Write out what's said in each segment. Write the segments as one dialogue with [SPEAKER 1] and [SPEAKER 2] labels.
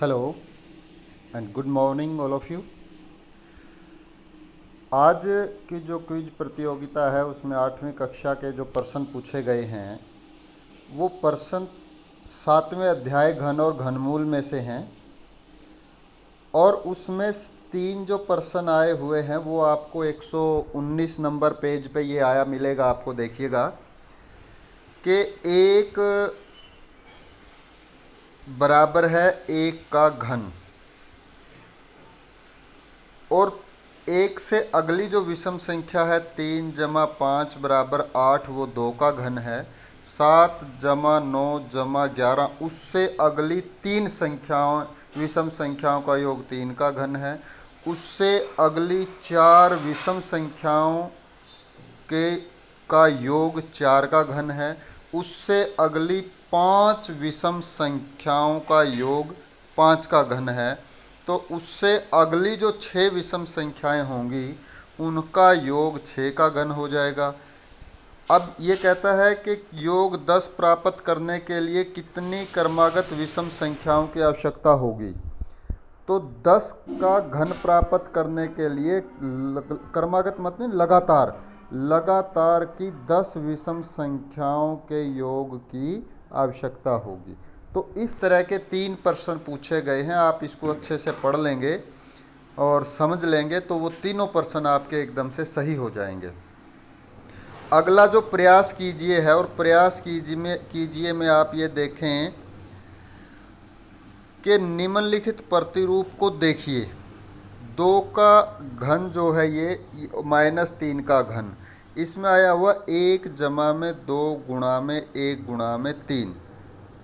[SPEAKER 1] Hello and good morning all of you. आज की जो क्विज प्रतियोगिता है उसमें 8वीं कक्षा के जो प्रश्न पूछे गए हैं वो प्रश्न 7वें अध्याय घन और घनमूल में से हैं। और उसमें 3 जो प्रश्न आए हुए हैं वो आपको 119 नंबर पेज पे ये आया मिलेगा। आपको देखिएगा कि एक बराबर है एक का घन, और एक से अगली जो विषम संख्या है 3 + 5 = 8, वो 2 का घन है। 7 + 9 + 11, उससे अगली 3 विषम संख्याओं का योग 3 का घन है। उससे अगली 4 विषम संख्याओं के का योग 4 का घन है। उससे अगली 5 विषम संख्याओं का योग 5 का घन है। तो उससे अगली जो 6 विषम संख्याएं होंगी उनका योग 6 का घन हो जाएगा। अब ये कहता है कि योग 10 प्राप्त करने के लिए कितनी क्रमागत विषम संख्याओं की आवश्यकता होगी। तो 10 का घन प्राप्त करने के लिए क्रमागत मतलब लगातार की 10 विषम संख्याओं के योग की आवश्यकता होगी। तो इस तरह के 3 प्रश्न पूछे गए हैं। आप इसको अच्छे से पढ़ लेंगे और समझ लेंगे तो वो तीनों प्रश्न आपके एकदम से सही हो जाएंगे। अगला जो प्रयास कीजिए है, और प्रयास कीजिए में आप ये देखें कि निम्नलिखित प्रतिरूप को देखिए। 2 का घन जो है ये -3 का घन, इसमें आया हुआ 1 + 2 × 1 × 3।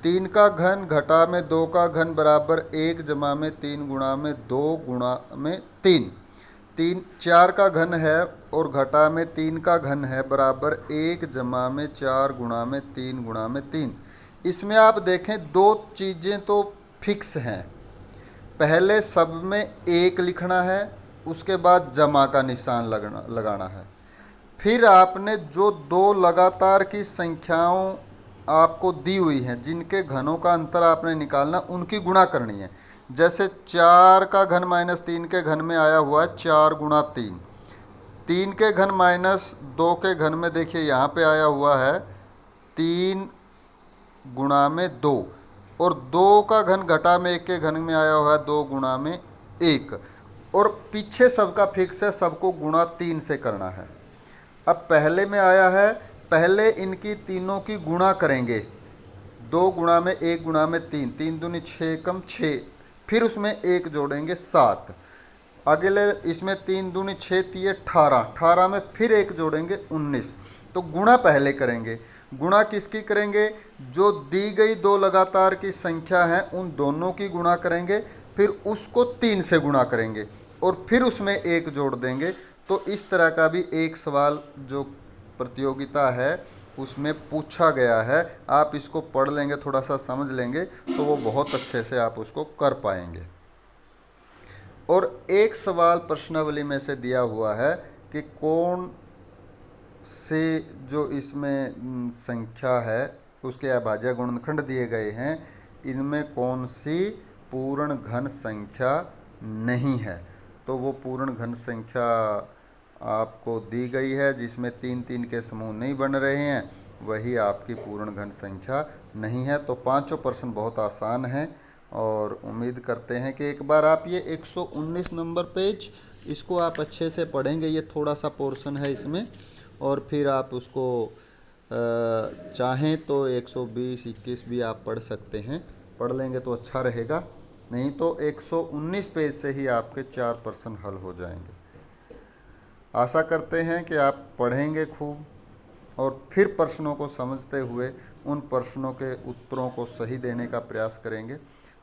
[SPEAKER 1] 3 का घन घटा में 2 का घन बराबर 1 + 3 × 2 × 3। 4 का घन है और घटा में 3 का घन है बराबर 1 + 4 × 3 × 3। इसमें आप देखें 2 चीज़ें तो फिक्स हैं। पहले सब में 1 लिखना है, उसके बाद जमा का निशान लगाना है। फिर आपने जो 2 लगातार की संख्याओं आपको दी हुई हैं जिनके घनों का अंतर आपने निकालना, उनकी गुणा करनी है। जैसे 4 का घन -3 के घन में आया हुआ है 4 × 3। 3 के घन -2 के घन में देखिए यहाँ पे आया हुआ है 3 × 2, और 2 का घन घटा में 1 के घन में आया हुआ है 2 × 1, और पीछे सबका फिक्स है, सबको गुणा 3 से करना है। अब पहले में आया है, पहले इनकी तीनों की गुणा करेंगे। 2 × 1 × 3, 3 दूनी 6 कम 6, फिर उसमें 1 जोड़ेंगे 7। अगले इसमें 3 दूनी 6 तिये 18, 18 में फिर 1 जोड़ेंगे 19। तो गुणा पहले करेंगे। गुणा किसकी करेंगे? जो दी गई 2 लगातार की संख्या है उन दोनों की गुणा करेंगे, फिर उसको 3 से गुणा करेंगे और फिर उसमें 1 जोड़ देंगे। तो इस तरह का भी एक सवाल जो प्रतियोगिता है उसमें पूछा गया है। आप इसको पढ़ लेंगे, थोड़ा सा समझ लेंगे तो वो बहुत अच्छे से आप उसको कर पाएंगे। और एक सवाल प्रश्नावली में से दिया हुआ है कि कौन से जो इसमें संख्या है उसके अभाज्य गुणनखंड दिए गए हैं, इनमें कौन सी पूर्ण घन संख्या नहीं है। तो वो पूर्ण घन संख्या आपको दी गई है जिसमें 3 3 के समूह नहीं बन रहे हैं, वही आपकी पूर्ण घन संख्या नहीं है। तो पांचों प्रश्न बहुत आसान हैं और उम्मीद करते हैं कि एक बार आप ये 119 नंबर पेज इसको आप अच्छे से पढ़ेंगे। ये थोड़ा सा पोर्शन है इसमें, और फिर आप उसको चाहें तो 120 21 भी आप पढ़ सकते हैं। पढ़ लेंगे तो अच्छा रहेगा, नहीं तो 119 पेज से ही आपके 4 प्रश्न हल हो जाएंगे। आशा करते हैं कि आप पढ़ेंगे खूब और फिर प्रश्नों को समझते हुए उन प्रश्नों के उत्तरों को सही देने का प्रयास करेंगे।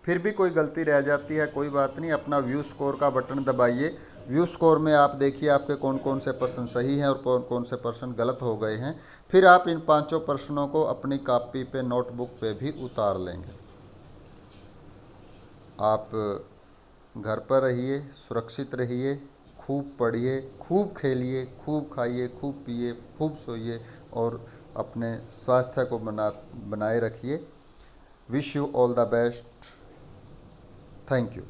[SPEAKER 1] फिर भी कोई गलती रह जाती है, कोई बात नहीं, अपना व्यू स्कोर का बटन दबाइए। व्यू स्कोर में आप देखिए आपके कौन कौन से प्रश्न सही हैं और कौन कौन से प्रश्न गलत हो गए हैं। फिर आप इन पांचों प्रश्नों को अपनी कॉपी पे, नोटबुक पे भी उतार लेंगे। आप घर पर रहिए, सुरक्षित रहिए, खूब पढ़िए, खूब खेलिए, खूब खाइए, खूब पिए, खूब सोइए और अपने स्वास्थ्य को बनाए रखिए। Wish you all the best. Thank you.